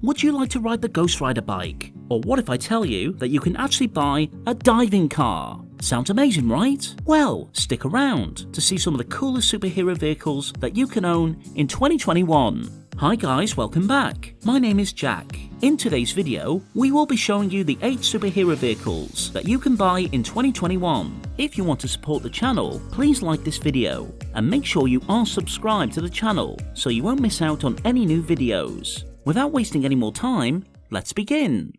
would you like to ride the Ghost Rider bike? Or what if I tell you that you can actually buy a diving car? Sounds amazing, right? Well, stick around to see some of the coolest superhero vehicles that you can own in 2021. Hi guys, welcome back. My name is Jack. In today's video, we will be showing you the 8 superhero vehicles that you can buy in 2021. If you want to support the channel, please like this video and make sure you are subscribed to the channel so you won't miss out on any new videos. Without wasting any more time, let's begin.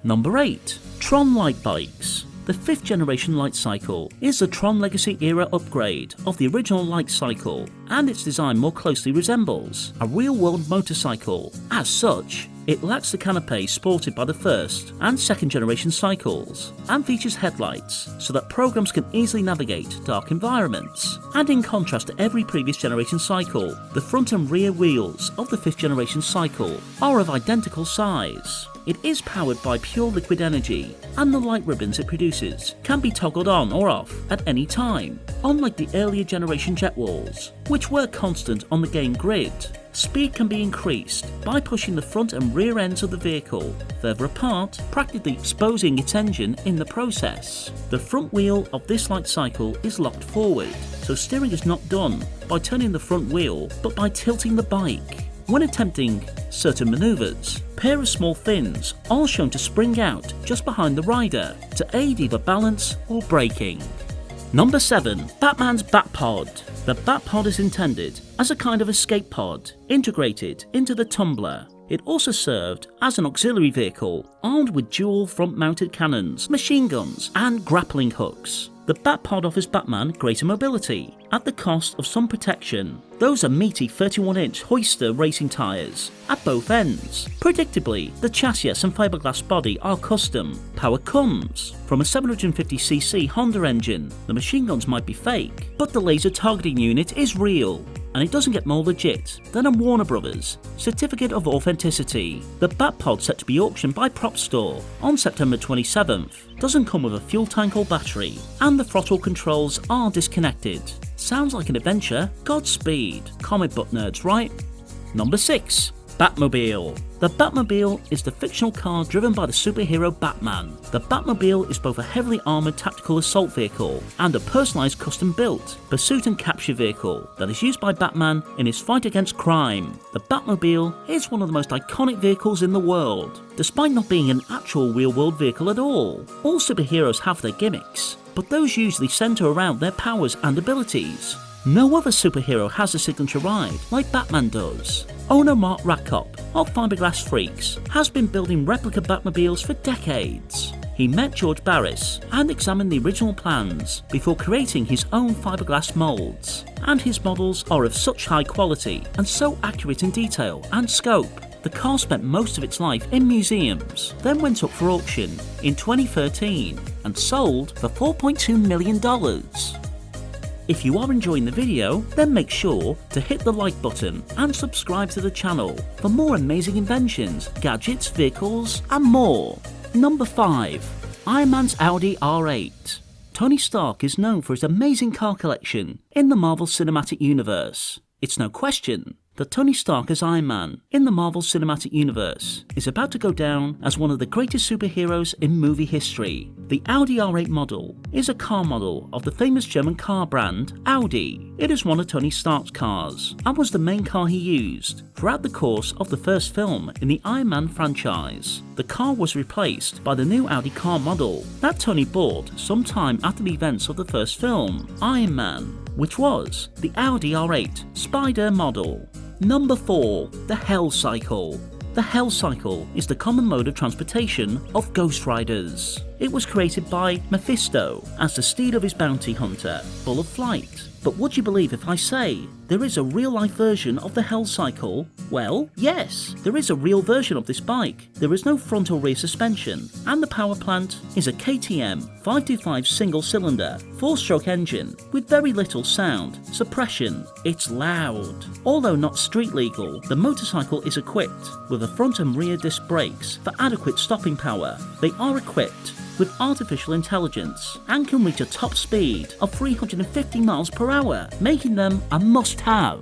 Number 8. Tron Light Bikes. The 5th generation Lightcycle is the Tron Legacy era upgrade of the original Lightcycle, and its design more closely resembles a real-world motorcycle. As such, it lacks the canopy sported by the 1st and 2nd generation cycles, and features headlights so that programs can easily navigate dark environments. And in contrast to every previous generation cycle, the front and rear wheels of the 5th generation cycle are of identical size. It is powered by pure liquid energy, and the light ribbons it produces can be toggled on or off at any time, unlike the earlier generation jet walls, which were constant on the game grid. Speed can be increased by pushing the front and rear ends of the vehicle further apart, practically exposing its engine in the process. The front wheel of this Lightcycle is locked forward, so steering is not done by turning the front wheel but by tilting the bike. When attempting certain maneuvers, a pair of small fins are shown to spring out just behind the rider to aid either balance or braking. Number 7. Batman's Batpod. The Batpod is intended as a kind of escape pod integrated into the tumbler. It also served as an auxiliary vehicle armed with dual front-mounted cannons, machine guns, and grappling hooks. The Batpod offers Batman greater mobility at the cost of some protection. Those are meaty 31-inch Hoyster racing tyres at both ends. Predictably, the chassis and fiberglass body are custom. Power comes from a 750cc Honda engine. The machine guns might be fake, but the laser targeting unit is real, and it doesn't get more legit than a Warner Brothers certificate of authenticity. The Batpod, set to be auctioned by Prop Store on September 27th, doesn't come with a fuel tank or battery, and the throttle controls are disconnected. Sounds like an adventure. Godspeed. Comic book nerds, right? Number 6. Batmobile. The Batmobile is the fictional car driven by the superhero Batman. The Batmobile is both a heavily armoured tactical assault vehicle and a personalised custom-built pursuit and capture vehicle that is used by Batman in his fight against crime. The Batmobile is one of the most iconic vehicles in the world, despite not being an actual real-world vehicle at all. All superheroes have their gimmicks, but those usually centre around their powers and abilities. No other superhero has a signature ride like Batman does. Owner Mark Ratkop of Fiberglass Freaks has been building replica Batmobiles for decades. He met George Barris and examined the original plans before creating his own fiberglass moulds, and his models are of such high quality and so accurate in detail and scope. The car spent most of its life in museums, then went up for auction in 2013 and sold for $4.2 million. If you are enjoying the video, then make sure to hit the like button and subscribe to the channel for more amazing inventions, gadgets, vehicles, and more. Number 5. Iron Man's Audi R8. Tony Stark is known for his amazing car collection in the Marvel Cinematic Universe. It's no question that Tony Stark as Iron Man in the Marvel Cinematic Universe is about to go down as one of the greatest superheroes in movie history. The Audi R8 model is a car model of the famous German car brand Audi. It is one of Tony Stark's cars and was the main car he used throughout the course of the first film in the Iron Man franchise. The car was replaced by the new Audi car model that Tony bought sometime after the events of the first film, Iron Man, which was the Audi R8 Spider model. Number 4. The Hellcycle. The Hellcycle is the common mode of transportation of Ghost Riders. It was created by Mephisto as the steed of his bounty hunter, full of flight. But would you believe if I say there is a real-life version of the Hellcycle? Well, yes, there is a real version of this bike. There is no front or rear suspension, and the power plant is a KTM 525 single-cylinder, 4-stroke engine with very little sound suppression. It's loud. Although not street legal, the motorcycle is equipped with a front and rear disc brakes for adequate stopping power. They are equipped with artificial intelligence and can reach a top speed of 350 miles per hour, making them a must-have.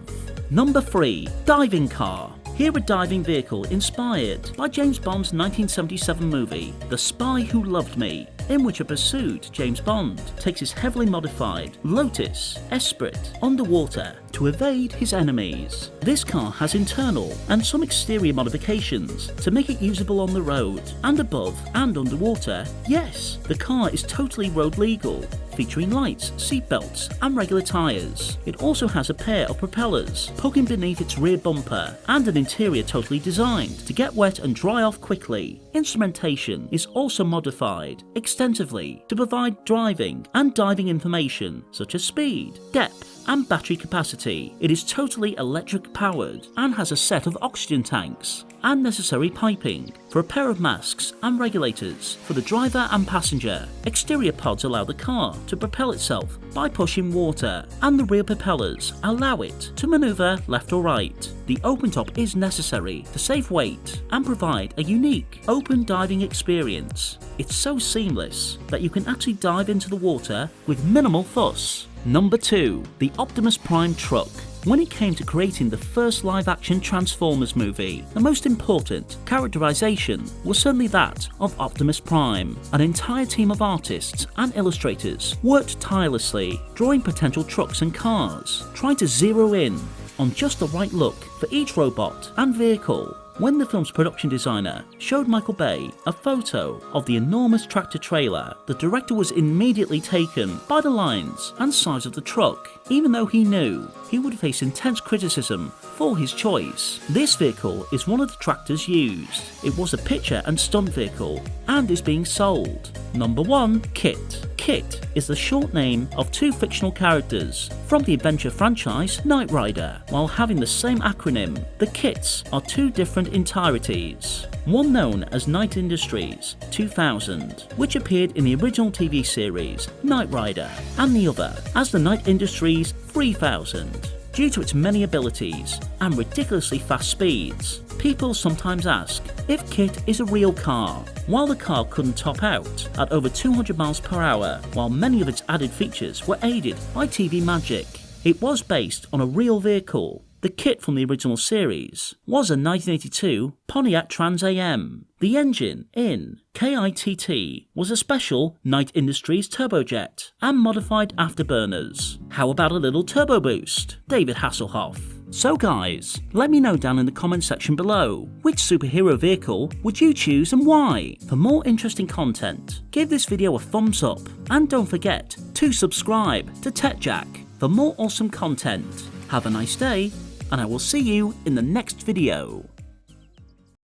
Number 3. Diving car. Here a diving vehicle inspired by James Bond's 1977 movie, The Spy Who Loved Me, in which a pursued James Bond takes his heavily modified Lotus Esprit underwater to evade his enemies. This car has internal and some exterior modifications to make it usable on the road and above and underwater. Yes, the car is totally road legal, featuring lights, seatbelts and regular tyres. It also has a pair of propellers poking beneath its rear bumper and an interior totally designed to get wet and dry off quickly. Instrumentation is also modified extensively to provide driving and diving information such as speed, depth and battery capacity. It is totally electric powered and has a set of oxygen tanks and necessary piping for a pair of masks and regulators for the driver and passenger. Exterior pods allow the car to propel itself by pushing water, and the rear propellers allow it to maneuver left or right. The open top is necessary to save weight and provide a unique open diving experience. It's so seamless that you can actually dive into the water with minimal fuss. Number 2. The Optimus Prime truck. When it came to creating the first live-action Transformers movie, the most important characterization was certainly that of Optimus Prime. An entire team of artists and illustrators worked tirelessly, drawing potential trucks and cars, trying to zero in on just the right look for each robot and vehicle. When the film's production designer showed Michael Bay a photo of the enormous tractor trailer, the director was immediately taken by the lines and size of the truck, even though he knew he would face intense criticism for his choice. This vehicle is one of the tractors used. It was a picture and stunt vehicle and is being sold. Number 1. KITT. KITT is the short name of two fictional characters from the adventure franchise Knight Rider. While having the same acronym, the KITTs are two different entireties. One known as Knight Industries 2000, which appeared in the original TV series Knight Rider, and the other as the Knight Industries 3000. Due to its many abilities and ridiculously fast speeds, people sometimes ask if KITT is a real car. While the car couldn't top out at over 200 miles per hour, while many of its added features were aided by TV magic, it was based on a real vehicle. The KITT from the original series was a 1982 Pontiac Trans Am. The engine in KITT was a special Knight Industries turbojet and modified afterburners. How about a little turbo boost? David Hasselhoff. So guys, let me know down in the comment section below, which superhero vehicle would you choose and why? For more interesting content, give this video a thumbs up and don't forget to subscribe to TechJack for more awesome content. Have a nice day, and I will see you in the next video.